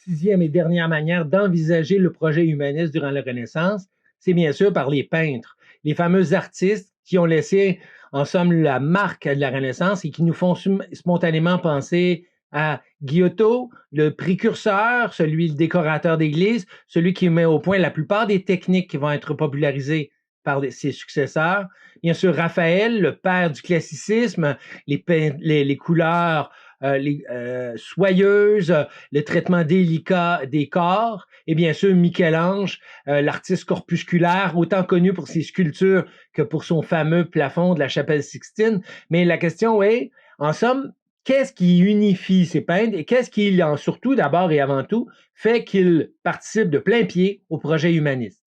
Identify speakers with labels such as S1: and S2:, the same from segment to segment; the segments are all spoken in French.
S1: sixième et dernière manière d'envisager le projet humaniste durant la Renaissance, c'est bien sûr par les peintres, les fameux artistes qui ont laissé, en somme, la marque de la Renaissance et qui nous font spontanément penser à Giotto, le précurseur, celui le décorateur d'église, celui qui met au point la plupart des techniques qui vont être popularisées par ses successeurs. Bien sûr, Raphaël, le père du classicisme, les couleurs soyeuses, le traitement délicat des corps, et bien sûr Michel-Ange, l'artiste corpusculaire, autant connu pour ses sculptures que pour son fameux plafond de la chapelle Sixtine. Mais la question est, en somme, qu'est-ce qui unifie ces peintres et qu'est-ce qui, surtout d'abord et avant tout, fait qu'ils participent de plein pied au projet humaniste?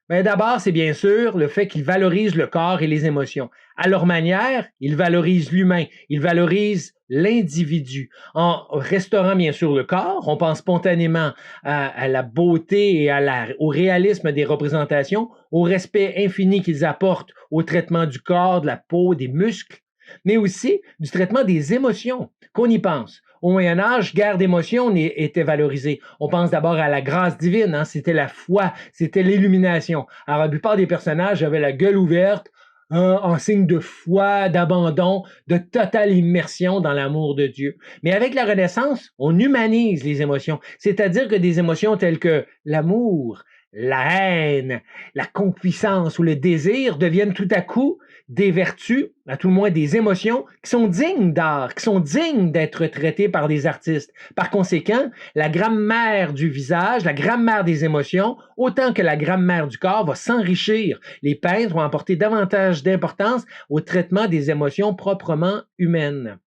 S1: Mais d'abord, c'est bien sûr le fait qu'ils valorisent le corps et les émotions. À leur manière, ils valorisent l'humain, ils valorisent l'individu. En restaurant bien sûr le corps, on pense spontanément à la beauté et au réalisme des représentations, au respect infini qu'ils apportent au traitement du corps, de la peau, des muscles, mais aussi du traitement des émotions, qu'on y pense. Au Moyen Âge, guerre d'émotions était valorisée. On pense d'abord à la grâce divine, hein, c'était la foi, c'était l'illumination. Alors la plupart des personnages avaient la gueule ouverte, en signe de foi, d'abandon, de totale immersion dans l'amour de Dieu. Mais avec la Renaissance, on humanise les émotions, c'est-à-dire que des émotions telles que l'amour, la haine, la concupiscence ou le désir deviennent tout à coup des vertus, à tout le moins des émotions, qui sont dignes d'art, qui sont dignes d'être traitées par des artistes. Par conséquent, la grammaire du visage, la grammaire des émotions, autant que la grammaire du corps, va s'enrichir. Les peintres vont apporter davantage d'importance au traitement des émotions proprement humaines.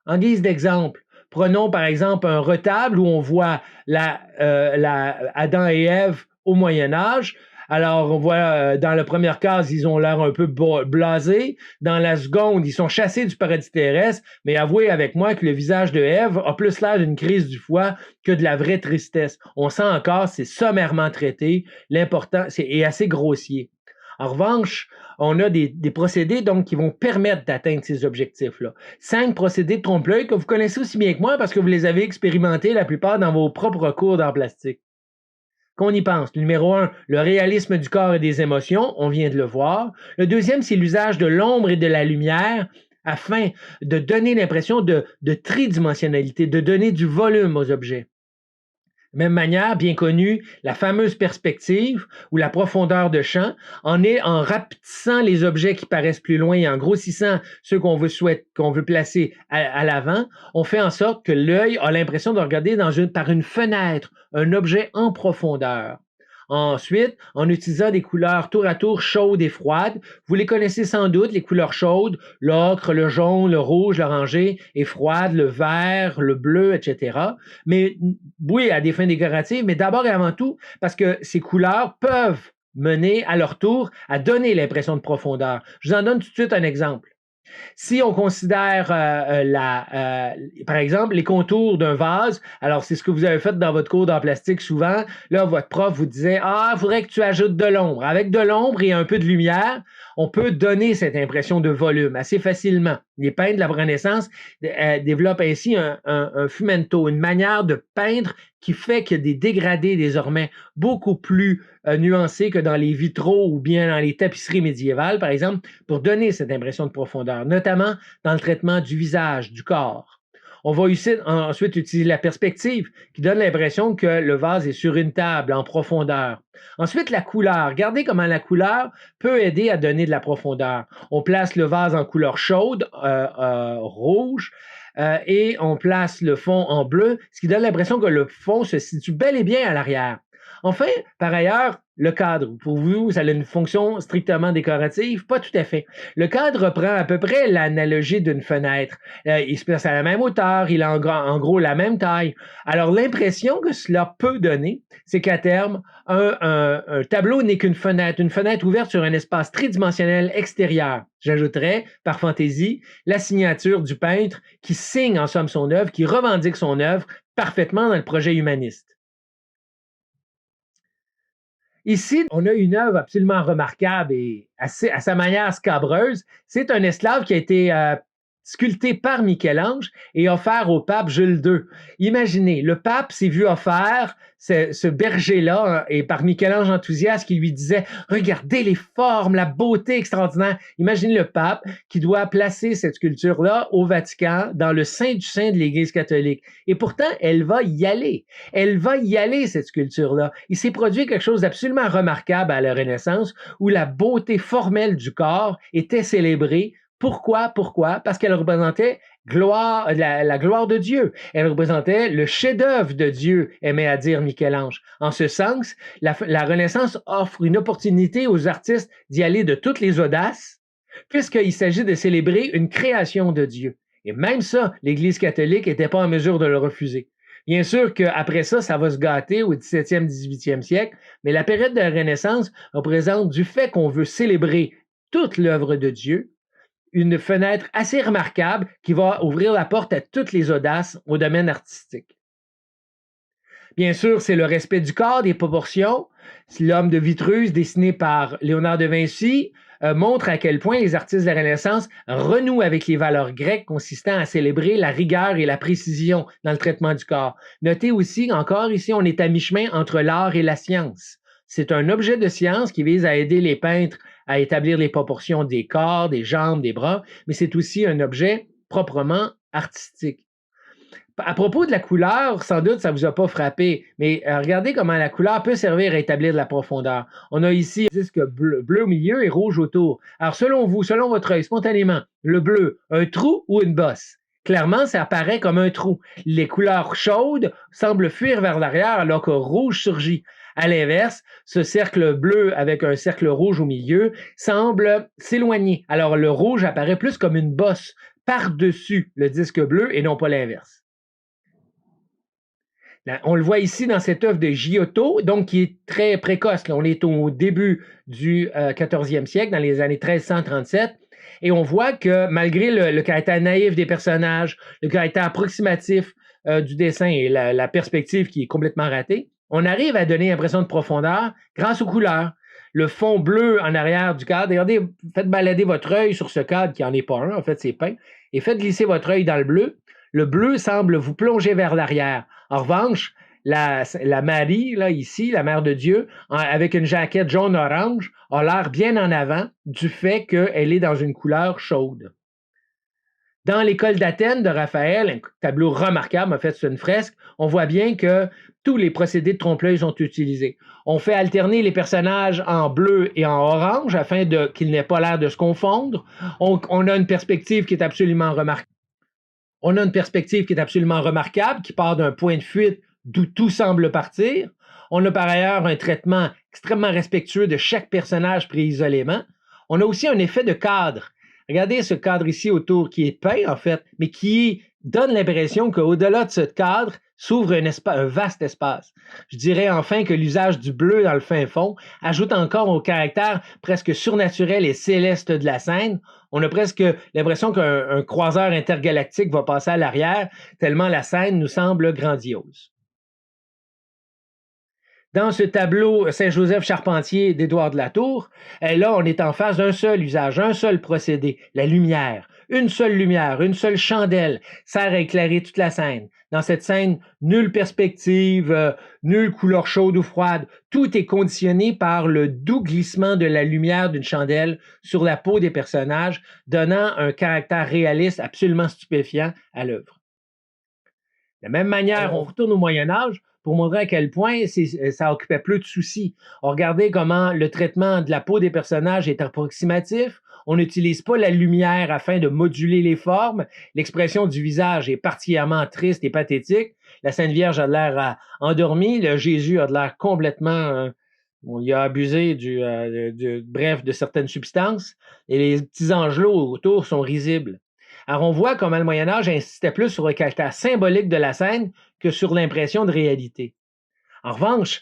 S1: En guise d'exemple, prenons par exemple un retable où on voit Adam et Ève au Moyen Âge. Alors, on voit dans la première case, ils ont l'air un peu blasés. Dans la seconde, ils sont chassés du paradis terrestre. Mais avouez avec moi que le visage de Ève a plus l'air d'une crise du foie que de la vraie tristesse. On sent encore, c'est sommairement traité. L'important, est assez grossier. En revanche, on a des procédés donc qui vont permettre d'atteindre ces objectifs-là. 5 procédés de trompe-l'œil que vous connaissez aussi bien que moi parce que vous les avez expérimentés la plupart dans vos propres cours d'art plastique. Qu'on y pense. Numéro 1, le réalisme du corps et des émotions, on vient de le voir. Le deuxième, c'est l'usage de l'ombre et de la lumière afin de donner l'impression de tridimensionnalité, de donner du volume aux objets. Même manière, bien connue, la fameuse perspective ou la profondeur de champ en rapetissant les objets qui paraissent plus loin et en grossissant ceux qu'on veut placer à l'avant, on fait en sorte que l'œil a l'impression de regarder par une fenêtre un objet en profondeur. Ensuite, en utilisant des couleurs tour à tour chaudes et froides, vous les connaissez sans doute, les couleurs chaudes, l'ocre, le jaune, le rouge, l'orangé, et froides, le vert, le bleu, etc. Mais oui, à des fins décoratives, mais d'abord et avant tout, parce que ces couleurs peuvent mener à leur tour à donner l'impression de profondeur. Je vous en donne tout de suite un exemple. Si on considère, par exemple, les contours d'un vase, alors c'est ce que vous avez fait dans votre cours d'art plastique souvent, là, votre prof vous disait « Ah, il faudrait que tu ajoutes de l'ombre. » Avec de l'ombre et un peu de lumière, on peut donner cette impression de volume assez facilement. Les peintres de la Renaissance développent ainsi un fumento, une manière de peindre qui fait qu'il y a des dégradés désormais beaucoup plus nuancés que dans les vitraux ou bien dans les tapisseries médiévales, par exemple, pour donner cette impression de profondeur, notamment dans le traitement du visage, du corps. On va ensuite utiliser la perspective qui donne l'impression que le vase est sur une table en profondeur. Ensuite, la couleur. Regardez comment la couleur peut aider à donner de la profondeur. On place le vase en couleur chaude, rouge, et on place le fond en bleu, ce qui donne l'impression que le fond se situe bel et bien à l'arrière. Enfin, par ailleurs, le cadre. Pour vous, ça a une fonction strictement décorative? Pas tout à fait. Le cadre reprend à peu près l'analogie d'une fenêtre. Il se place à la même hauteur, il a en gros la même taille. Alors, l'impression que cela peut donner, c'est qu'à terme, un tableau n'est qu'une fenêtre ouverte sur un espace tridimensionnel extérieur. J'ajouterais, par fantaisie, la signature du peintre qui signe en somme son œuvre, qui revendique son œuvre parfaitement dans le projet humaniste. Ici, on a une œuvre absolument remarquable et à sa manière scabreuse. C'est un esclave qui a été sculpté par Michel-Ange et offert au pape Jules II. Imaginez, le pape s'est vu offert ce berger-là et par Michel-Ange enthousiaste qui lui disait « Regardez les formes, la beauté extraordinaire ». Imaginez le pape qui doit placer cette sculpture-là au Vatican, dans le sein du sein de l'Église catholique. Et pourtant, elle va y aller. Elle va y aller, cette sculpture-là. Il s'est produit quelque chose d'absolument remarquable à la Renaissance où la beauté formelle du corps était célébrée. Pourquoi? Parce qu'elle représentait la gloire de Dieu. Elle représentait le chef-d'œuvre de Dieu, aimait à dire Michel-Ange. En ce sens, la Renaissance offre une opportunité aux artistes d'y aller de toutes les audaces, puisqu'il s'agit de célébrer une création de Dieu. Et même ça, l'Église catholique n'était pas en mesure de le refuser. Bien sûr qu'après ça, ça va se gâter au 17e, 18e siècle, mais la période de la Renaissance représente, du fait qu'on veut célébrer toute l'œuvre de Dieu, une fenêtre assez remarquable qui va ouvrir la porte à toutes les audaces au domaine artistique. Bien sûr, c'est le respect du corps, des proportions. L'homme de Vitruve, dessiné par Léonard de Vinci, montre à quel point les artistes de la Renaissance renouent avec les valeurs grecques consistant à célébrer la rigueur et la précision dans le traitement du corps. Notez aussi, encore ici, on est à mi-chemin entre l'art et la science. C'est un objet de science qui vise à aider les peintres à établir les proportions des corps, des jambes, des bras, mais c'est aussi un objet proprement artistique. À propos de la couleur, sans doute, ça ne vous a pas frappé, mais regardez comment la couleur peut servir à établir de la profondeur. On a ici un disque bleu au milieu et rouge autour. Alors, selon vous, selon votre œil, spontanément, le bleu, un trou ou une bosse? Clairement, ça apparaît comme un trou. Les couleurs chaudes semblent fuir vers l'arrière alors que rouge surgit. À l'inverse, ce cercle bleu avec un cercle rouge au milieu semble s'éloigner. Alors, le rouge apparaît plus comme une bosse par-dessus le disque bleu et non pas l'inverse. On le voit ici dans cette œuvre de Giotto, donc qui est très précoce. Là, on est au début du 14e siècle, dans les années 1337, et on voit que malgré le caractère naïf des personnages, le caractère approximatif du dessin et la perspective qui est complètement ratée, on arrive à donner l'impression de profondeur grâce aux couleurs. Le fond bleu en arrière du cadre, regardez, faites balader votre œil sur ce cadre qui n'en est pas un, en fait c'est peint, et faites glisser votre œil dans le bleu. Le bleu semble vous plonger vers l'arrière. En revanche, la Marie, là, ici, la Mère de Dieu, avec une jaquette jaune-orange, a l'air bien en avant du fait qu'elle est dans une couleur chaude. Dans l'école d'Athènes de Raphaël, un tableau remarquable, en fait, c'est une fresque, on voit bien que tous les procédés de trompe-l'œil sont utilisés. On fait alterner les personnages en bleu et en orange afin qu'ils n'aient pas l'air de se confondre. On a une perspective qui est absolument remarquable. Qui part d'un point de fuite d'où tout semble partir. On a par ailleurs un traitement extrêmement respectueux de chaque personnage pris isolément. On a aussi un effet de cadre. Regardez ce cadre ici autour qui est peint, en fait, mais qui donne l'impression qu'au-delà de ce cadre s'ouvre un vaste espace. Je dirais enfin que l'usage du bleu dans le fin fond ajoute encore au caractère presque surnaturel et céleste de la scène. On a presque l'impression qu'un croiseur intergalactique va passer à l'arrière, tellement la scène nous semble grandiose. Dans ce tableau Saint-Joseph Charpentier d'Édouard de la Tour, là, on est en face d'un seul usage, un seul procédé, la lumière. Une seule chandelle sert à éclairer toute la scène. Dans cette scène, nulle perspective, nulle couleur chaude ou froide. Tout est conditionné par le doux glissement de la lumière d'une chandelle sur la peau des personnages, donnant un caractère réaliste absolument stupéfiant à l'œuvre. De la même manière, on retourne au Moyen Âge pour montrer à quel point ça occupait peu de soucis. On regardait comment le traitement de la peau des personnages est approximatif. On n'utilise pas la lumière afin de moduler les formes. L'expression du visage est particulièrement triste et pathétique. La Sainte Vierge a l'air endormie. Le Jésus a l'air complètement... il a abusé de certaines substances. Et les petits angelots autour sont risibles. Alors, on voit comment le Moyen-Âge insistait plus sur le caractère symbolique de la scène que sur l'impression de réalité. En revanche,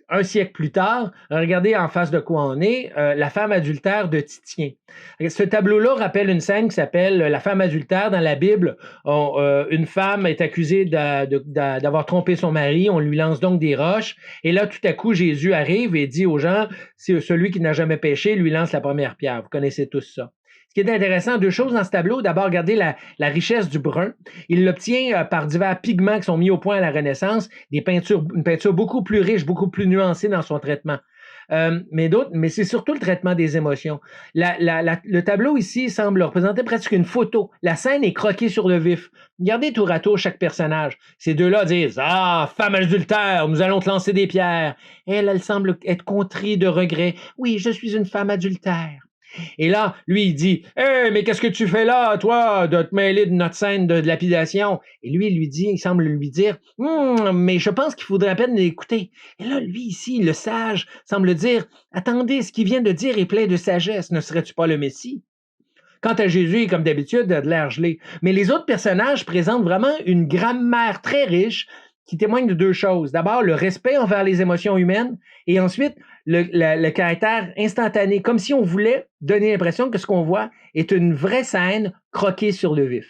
S1: un siècle plus tard, regardez en face de quoi on est, la femme adultère de Titien. Ce tableau-là rappelle une scène qui s'appelle la femme adultère dans la Bible. Une femme est accusée d'avoir trompé son mari, on lui lance donc des roches, et là, tout à coup, Jésus arrive et dit aux gens, si celui qui n'a jamais péché lui lance la première pierre. Vous connaissez tous ça. Ce qui est intéressant, deux choses dans ce tableau. D'abord, regardez la richesse du brun. Il l'obtient par divers pigments qui sont mis au point à la Renaissance, une peinture beaucoup plus riche, beaucoup plus nuancée dans son traitement. Mais c'est surtout le traitement des émotions. Le tableau ici semble représenter presque une photo. La scène est croquée sur le vif. Regardez tour à tour chaque personnage. Ces deux-là disent « Ah, femme adultère, nous allons te lancer des pierres. » Elle semble être contrie de regret. « Oui, je suis une femme adultère. » Et là, lui, il dit « Hey, mais qu'est-ce que tu fais là, toi, de te mêler de notre scène de lapidation? » Et lui, il semble lui dire « mais je pense qu'il faudrait à peine l'écouter. » Et là, lui, ici, le sage, semble dire « Attendez, ce qu'il vient de dire est plein de sagesse. Ne serais-tu pas le Messie? » Quant à Jésus, comme d'habitude, il a de l'air gelé. Mais les autres personnages présentent vraiment une grammaire très riche qui témoigne de deux choses. D'abord, le respect envers les émotions humaines et ensuite, le caractère instantané, comme si on voulait donner l'impression que ce qu'on voit est une vraie scène croquée sur le vif.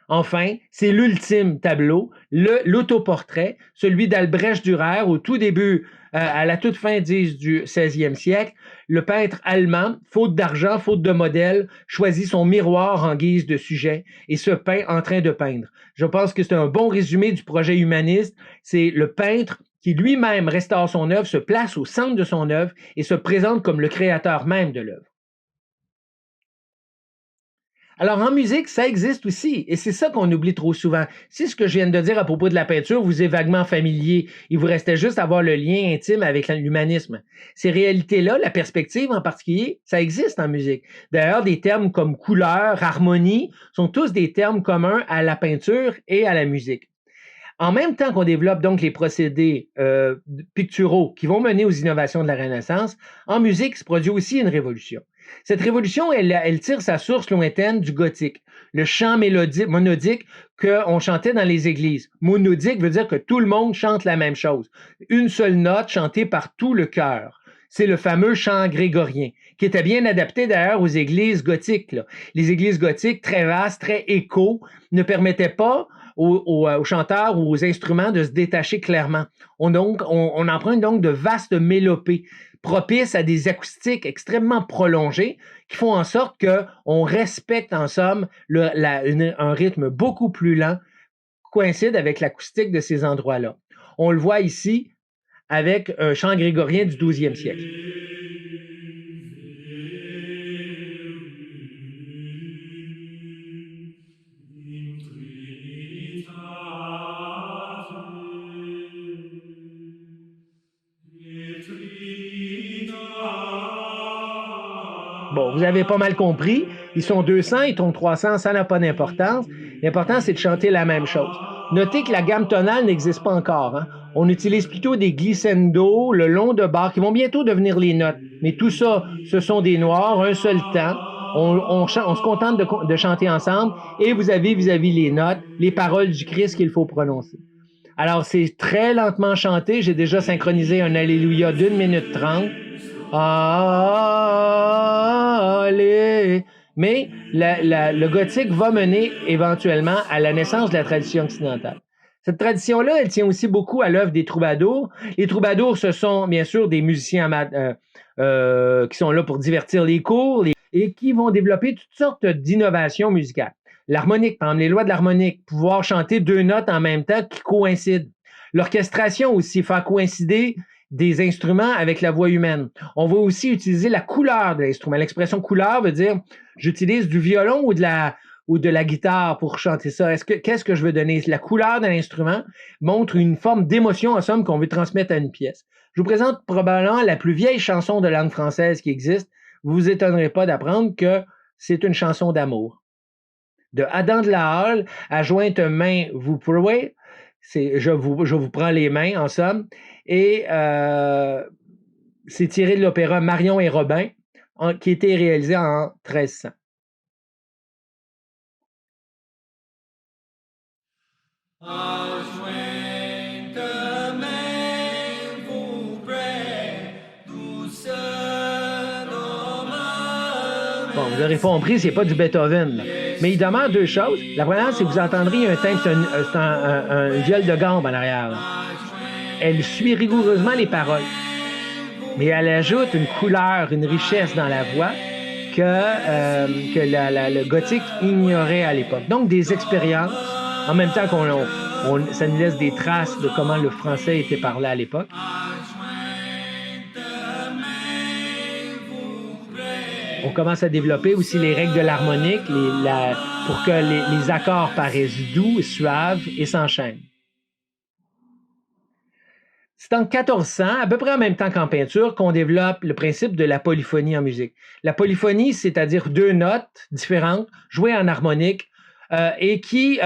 S1: Enfin, c'est l'ultime tableau, l'autoportrait, celui d'Albrecht Dürer au tout début, à la toute fin du XVIe siècle. Le peintre allemand, faute d'argent, faute de modèle, choisit son miroir en guise de sujet et se peint en train de peindre. Je pense que c'est un bon résumé du projet humaniste. C'est le peintre qui lui-même restaure son œuvre, se place au centre de son œuvre et se présente comme le créateur même de l'œuvre. Alors, en musique, ça existe aussi, et c'est ça qu'on oublie trop souvent. Si ce que je viens de dire à propos de la peinture vous est vaguement familier, il vous restait juste à avoir le lien intime avec l'humanisme. Ces réalités-là, la perspective en particulier, ça existe en musique. D'ailleurs, des termes comme couleur, harmonie, sont tous des termes communs à la peinture et à la musique. En même temps qu'on développe donc les procédés picturaux qui vont mener aux innovations de la Renaissance, en musique se produit aussi une révolution. Cette révolution, elle tire sa source lointaine du gothique, le chant monodique qu'on chantait dans les églises. Monodique veut dire que tout le monde chante la même chose. Une seule note chantée par tout le chœur. C'est le fameux chant grégorien, qui était bien adapté d'ailleurs aux églises gothiques, là. Les églises gothiques, très vastes, très écho, ne permettaient pas aux chanteurs ou aux instruments de se détacher clairement. On emprunte donc de vastes mélopées propices à des acoustiques extrêmement prolongées qui font en sorte qu'on respecte en somme un rythme beaucoup plus lent qui coïncide avec l'acoustique de ces endroits-là. On le voit ici avec un chant grégorien du 12e siècle. Bon, vous avez pas mal compris. Ils sont 200, ils tombent 300, ça n'a pas d'importance. L'important, c'est de chanter la même chose. Notez que la gamme tonale n'existe pas encore. Hein? On utilise plutôt des glissando le long de barres qui vont bientôt devenir les notes. Mais tout ça, ce sont des noirs, un seul temps. On se contente de chanter ensemble et vous avez vis-à-vis les notes, les paroles du Christ qu'il faut prononcer. Alors, c'est très lentement chanté. J'ai déjà synchronisé un Alléluia d'1 minute 30. Allez. Mais le gothique va mener éventuellement à la naissance de la tradition occidentale. Cette tradition-là, elle tient aussi beaucoup à l'œuvre des troubadours. Les troubadours, ce sont bien sûr des musiciens qui sont là pour divertir les cours et qui vont développer toutes sortes d'innovations musicales. L'harmonique, par exemple, les lois de l'harmonique, pouvoir chanter deux notes en même temps qui coïncident. L'orchestration aussi, faire coïncider des instruments avec la voix humaine. On va aussi utiliser la couleur de l'instrument. L'expression couleur veut dire j'utilise du violon ou de la guitare pour chanter ça. Qu'est-ce que je veux donner? La couleur de l'instrument montre une forme d'émotion, en somme, qu'on veut transmettre à une pièce. Je vous présente probablement la plus vieille chanson de langue française qui existe. Vous vous étonnerez pas d'apprendre que c'est une chanson d'amour. De Adam de la Halle à Jointe main vous pourrez. Je vous prends les mains, en somme. Et c'est tiré de l'opéra Marion et Robin, qui a été réalisé en 1300. Bon, vous n'aurez pas compris, c'est pas du Beethoven, là. Mais il demeure deux choses. La première, c'est que vous entendrez un thème, c'est un viol de gambe en arrière, là. Elle suit rigoureusement les paroles, mais elle ajoute une couleur, une richesse dans la voix que le gothique ignorait à l'époque. Donc, des expériences, en même temps ça nous laisse des traces de comment le français était parlé à l'époque. On commence à développer aussi les règles de l'harmonique pour que les accords paraissent doux, suaves et s'enchaînent. C'est en 1400, à peu près en même temps qu'en peinture, qu'on développe le principe de la polyphonie en musique. La polyphonie, c'est-à-dire deux notes différentes, jouées en harmonique, et qui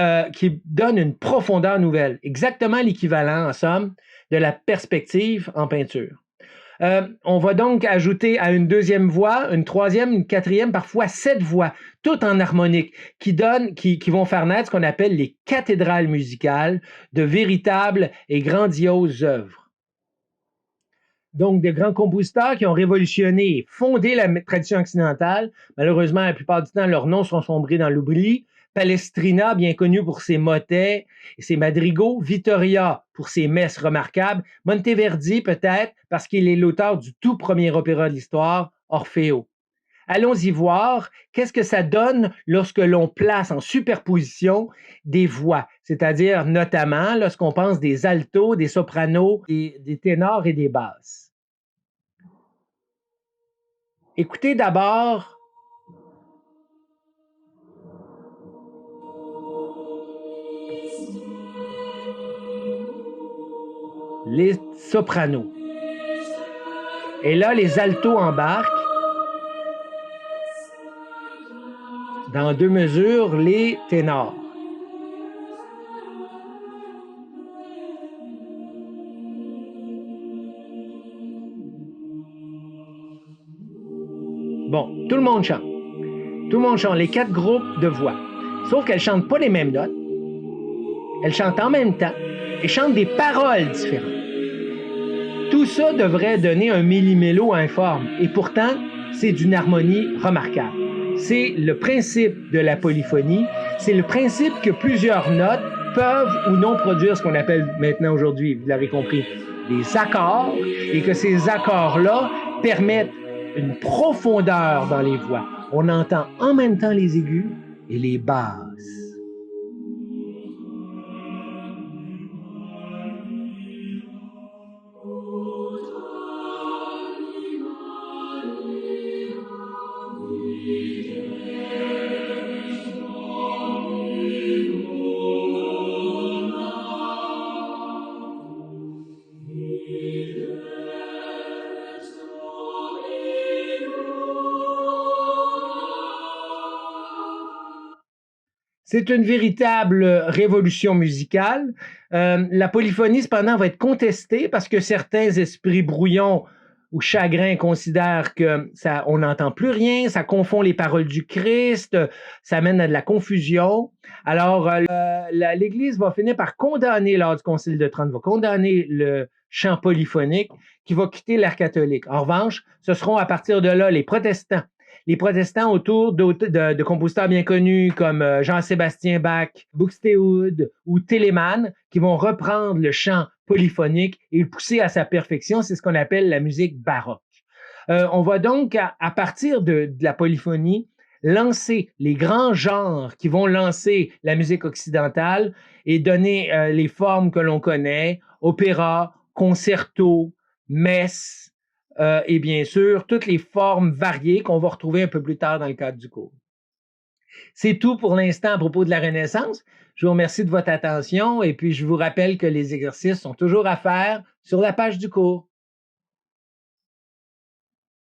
S1: donnent une profondeur nouvelle. Exactement l'équivalent, en somme, de la perspective en peinture. On va donc ajouter à une deuxième voix, une troisième, une quatrième, parfois 7 voix, toutes en harmonique, qui vont faire naître ce qu'on appelle les cathédrales musicales, de véritables et grandioses œuvres. Donc, des grands compositeurs qui ont révolutionné et fondé la tradition occidentale. Malheureusement, la plupart du temps, leurs noms sont sombrés dans l'oubli. Palestrina, bien connu pour ses motets et ses madrigaux. Vittoria, pour ses messes remarquables. Monteverdi, peut-être, parce qu'il est l'auteur du tout premier opéra de l'histoire, Orfeo. Allons-y voir qu'est-ce que ça donne lorsque l'on place en superposition des voix, c'est-à-dire notamment lorsqu'on pense des altos, des sopranos, des ténors et des basses. Écoutez d'abord les sopranos. Et là, les altos embarquent. Dans 2 mesures, les ténors. Bon, tout le monde chante. Tout le monde chante, les 4 groupes de voix. Sauf qu'elles ne chantent pas les mêmes notes. Elles chantent en même temps et chantent des paroles différentes. Tout ça devrait donner un millimélo informe. Et pourtant, c'est d'une harmonie remarquable. C'est le principe de la polyphonie. C'est le principe que plusieurs notes peuvent ou non produire ce qu'on appelle maintenant aujourd'hui, vous l'avez compris, des accords, et que ces accords-là permettent une profondeur dans les voix. On entend en même temps les aigus et les basses. C'est une véritable révolution musicale. La polyphonie, cependant, va être contestée parce que certains esprits brouillons ou chagrins considèrent que on n'entend plus rien, ça confond les paroles du Christ, ça mène à de la confusion. Alors, l'Église va finir par condamner, lors du Concile de Trente, va condamner le chant polyphonique qui va quitter l'ère catholique. En revanche, ce seront à partir de là les protestants. Les protestants autour de compositeurs bien connus comme Jean-Sébastien Bach, Buxtehude ou Telemann qui vont reprendre le chant polyphonique et le pousser à sa perfection. C'est ce qu'on appelle la musique baroque. On va donc, à partir de la polyphonie, lancer les grands genres qui vont lancer la musique occidentale et donner les formes que l'on connaît, opéra, concerto, messe, et bien sûr, toutes les formes variées qu'on va retrouver un peu plus tard dans le cadre du cours. C'est tout pour l'instant à propos de la Renaissance. Je vous remercie de votre attention et puis je vous rappelle que les exercices sont toujours à faire sur la page du cours.